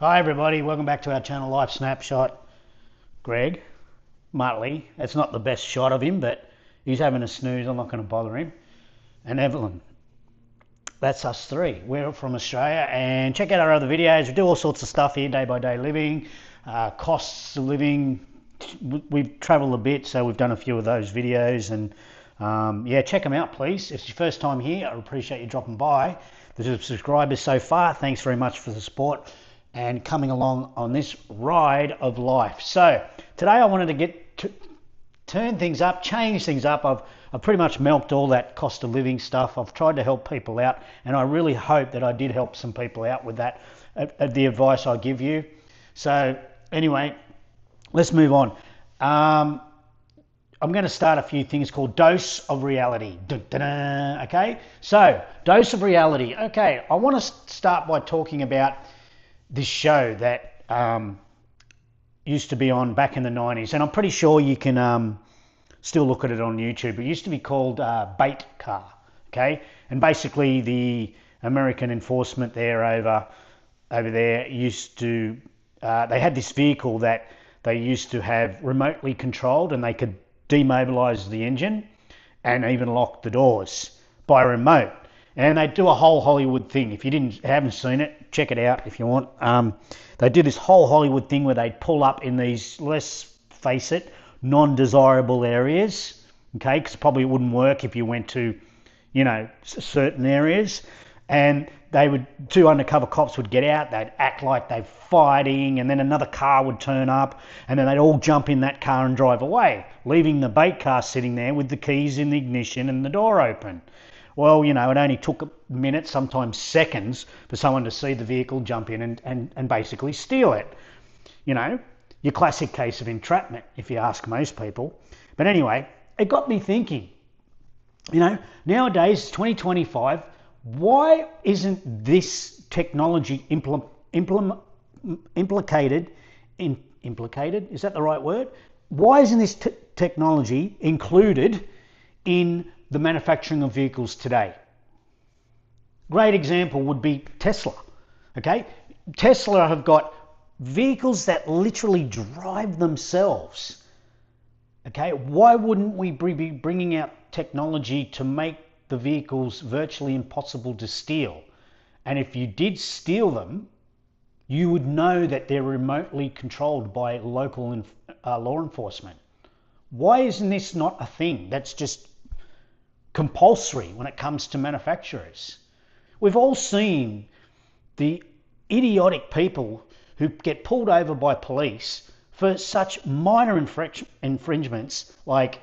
Hi everybody, welcome back to our channel LifeSnapShot. Greg Muttley, it's not the best shot of him, but he's having a snooze, I'm not going to bother him. And Evelyn, that's us three. We're from Australia, and check out our other videos. We do all sorts of stuff here, day by day living, costs of living. We've travelled a bit, so we've done a few of those videos, and yeah, check them out please. If it's your first time here, I appreciate you dropping by. The subscribers so far, thanks very much for the support and coming along on this ride of life. So today I wanted to turn things up, change things up. I've pretty much milked all that cost of living stuff. I've tried to help people out, and I really hope that I did help some people out with that, the advice I give you. So anyway, let's move on. I'm going to start a few things called dose of reality. Okay, so dose of reality. Okay, I want to start by talking about this show that used to be on back in the 90s, and I'm pretty sure you can still look at it on YouTube. It used to be called Bait Car, okay? And basically the American enforcement there over there used to, they had this vehicle that they used to have remotely controlled, and they could demobilize the engine and even lock the doors by remote. And they do a whole Hollywood thing. If you haven't seen it, check it out if you want. They do this whole Hollywood thing where they pull up in these, let's face it, non-desirable areas, okay? Because probably it wouldn't work if you went to, you know, certain areas. And two undercover cops would get out, they'd act like they're fighting, and then another car would turn up, and then they'd all jump in that car and drive away, leaving the bait car sitting there with the keys in the ignition and the door open. Well, you know, it only took minutes, sometimes seconds, for someone to see the vehicle, jump in and basically steal it. You know, your classic case of entrapment, if you ask most people. But anyway, it got me thinking, you know, nowadays, 2025, why isn't this technology implicated, is that the right word? Why isn't this technology included in the manufacturing of vehicles today? Great example would be Tesla, okay? Tesla have got vehicles that literally drive themselves, okay? Why wouldn't we be bringing out technology to make the vehicles virtually impossible to steal? And if you did steal them, you would know that they're remotely controlled by local law enforcement. Why isn't this not a thing that's just compulsory when it comes to manufacturers? We've all seen the idiotic people who get pulled over by police for such minor infringements like,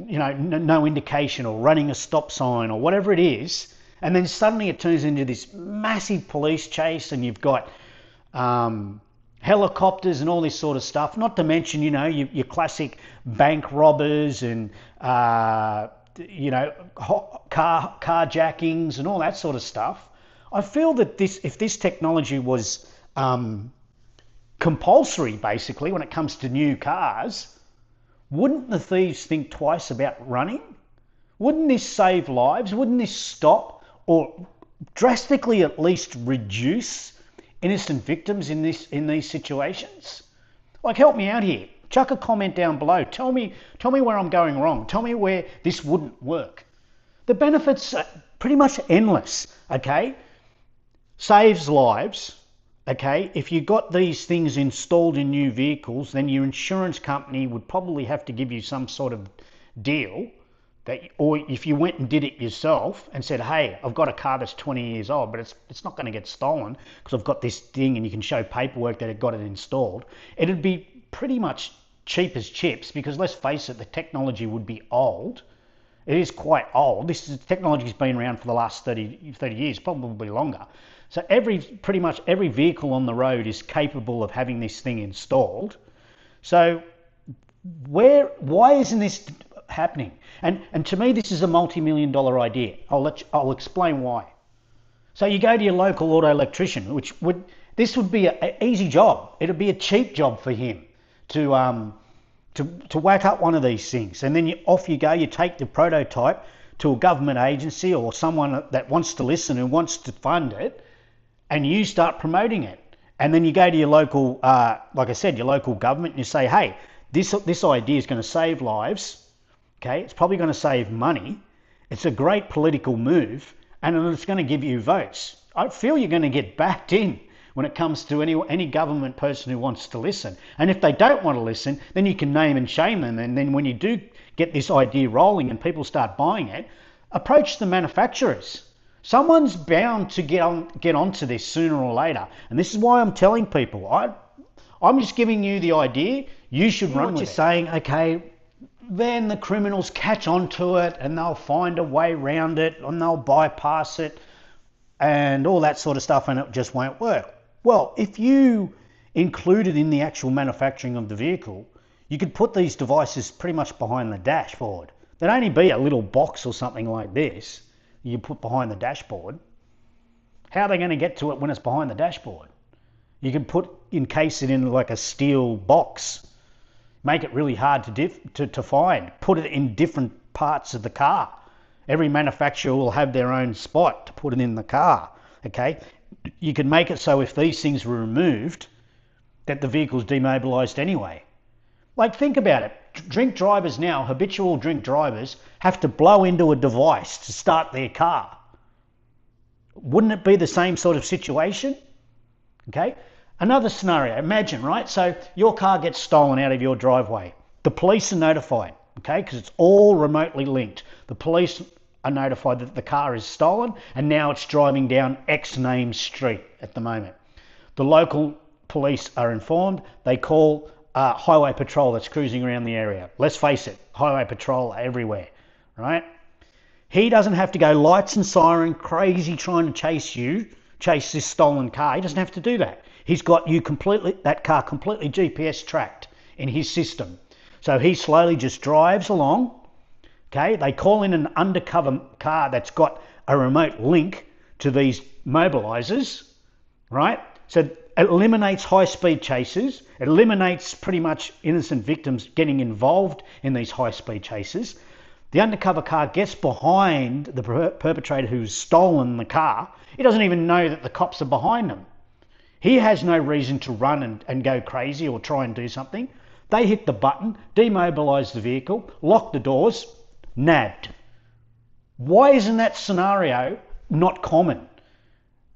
you know, no indication or running a stop sign or whatever it is, and then suddenly it turns into this massive police chase, and you've got helicopters and all this sort of stuff, not to mention, you know, your classic bank robbers and you know, carjackings and all that sort of stuff. I feel that if this technology was compulsory, basically, when it comes to new cars, wouldn't the thieves think twice about running? Wouldn't this save lives? Wouldn't this stop or drastically at least reduce innocent victims in these situations? Like, help me out here. Chuck a comment down below. Tell me where I'm going wrong. Tell me where this wouldn't work. The benefits are pretty much endless, okay? Saves lives, okay? If you got these things installed in new vehicles, then your insurance company would probably have to give you some sort of deal, or if you went and did it yourself and said, hey, I've got a car that's 20 years old, but it's not going to get stolen because I've got this thing, and you can show paperwork that it got it installed, it'd be pretty much cheap as chips, because let's face it, the technology would be old. It is quite old. Technology's been around for the last 30 years, probably longer. So pretty much every vehicle on the road is capable of having this thing installed. So why isn't this happening? And to me, this is a multi-million-dollar idea. I'll explain why. So you go to your local auto electrician, this would be an easy job. It'd be a cheap job for him to whack up one of these things, and then off you go. You take the prototype to a government agency or someone that wants to listen and wants to fund it, and you start promoting it. And then you go to your local, like I said, your local government, and you say, hey, this idea is going to save lives. Okay, it's probably going to save money. It's a great political move, and it's going to give you votes. I feel you're going to get backed in when it comes to any government person who wants to listen. And if they don't want to listen, then you can name and shame them. And then when you do get this idea rolling and people start buying it, approach the manufacturers. Someone's bound to get onto this sooner or later. And this is why I'm telling people, I'm just giving you the idea. You should run with it. You're saying, okay, then the criminals catch on to it and they'll find a way around it and they'll bypass it and all that sort of stuff, and it just won't work. Well, if you include it in the actual manufacturing of the vehicle, you could put these devices pretty much behind the dashboard. There'd only be a little box or something like this you put behind the dashboard. How are they going to get to it when it's behind the dashboard? You can encase it in like a steel box, make it really hard to find, put it in different parts of the car. Every manufacturer will have their own spot to put it in the car, okay? You can make it so if these things were removed, that the vehicle's demobilised anyway. Like, think about it. Drink drivers now, habitual drink drivers, have to blow into a device to start their car. Wouldn't it be the same sort of situation? Okay. Another scenario, imagine, right? So your car gets stolen out of your driveway. The police are notified, okay, because it's all remotely linked. The police are notified that the car is stolen and now it's driving down X named street at the moment. The local police are informed. They call highway patrol that's cruising around the area. Let's face it, highway patrol are everywhere, right? He doesn't have to go lights and siren crazy trying to chase this stolen car. He doesn't have to do that. He's got that car completely GPS tracked in his system. So he slowly just drives along. Okay, they call in an undercover car that's got a remote link to these mobilizers, right? So it eliminates high-speed chases. It eliminates pretty much innocent victims getting involved in these high-speed chases. The undercover car gets behind the perpetrator who's stolen the car. He doesn't even know that the cops are behind him. He has no reason to run and go crazy or try and do something. They hit the button, demobilise the vehicle, lock the doors, nabbed. Why isn't that scenario not common?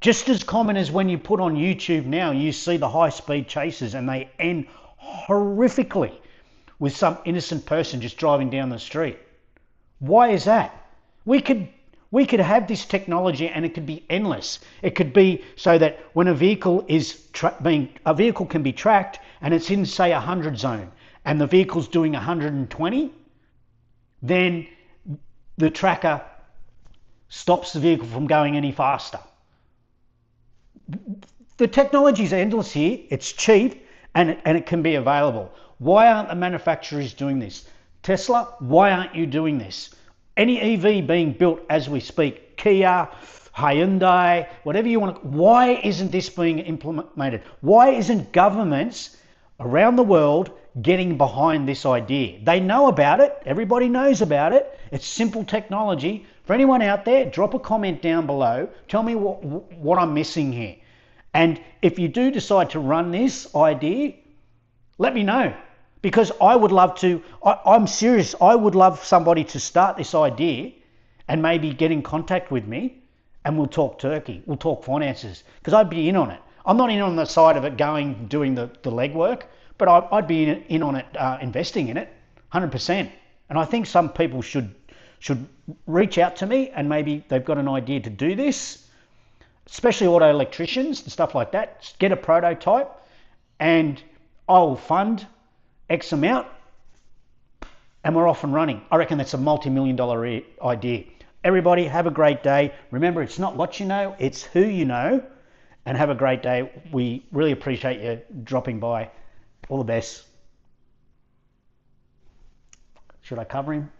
Just as common as when you put on YouTube now, you see the high-speed chases and they end horrifically with some innocent person just driving down the street. Why is that? We could have this technology and it could be endless. It could be so that when a vehicle can be tracked and it's in, say, 100 zone and the vehicle's doing 120, then the tracker stops the vehicle from going any faster. The technology is endless here. It's cheap and it can be available. Why aren't the manufacturers doing this? Tesla, why aren't you doing this? Any EV being built as we speak, Kia, Hyundai, whatever you want, why isn't this being implemented? Why isn't governments around the world getting behind this idea? They know about it. Everybody knows about it. It's simple technology. For anyone out there, drop a comment down below. Tell me what I'm missing here. And if you do decide to run this idea, let me know. Because I would love to, I'm serious, I would love somebody to start this idea and maybe get in contact with me and we'll talk turkey, we'll talk finances, because I'd be in on it. I'm not in on the side of it doing the legwork, but I'd be in on it, investing in it, 100%. And I think some people should reach out to me and maybe they've got an idea to do this, especially auto electricians and stuff like that. Just get a prototype and I'll fund X amount and we're off and running. I reckon that's a multi-million-dollar idea. Everybody have a great day. Remember, it's not what you know, it's who you know. And have a great day. We really appreciate you dropping by. All the best. Should I cover him?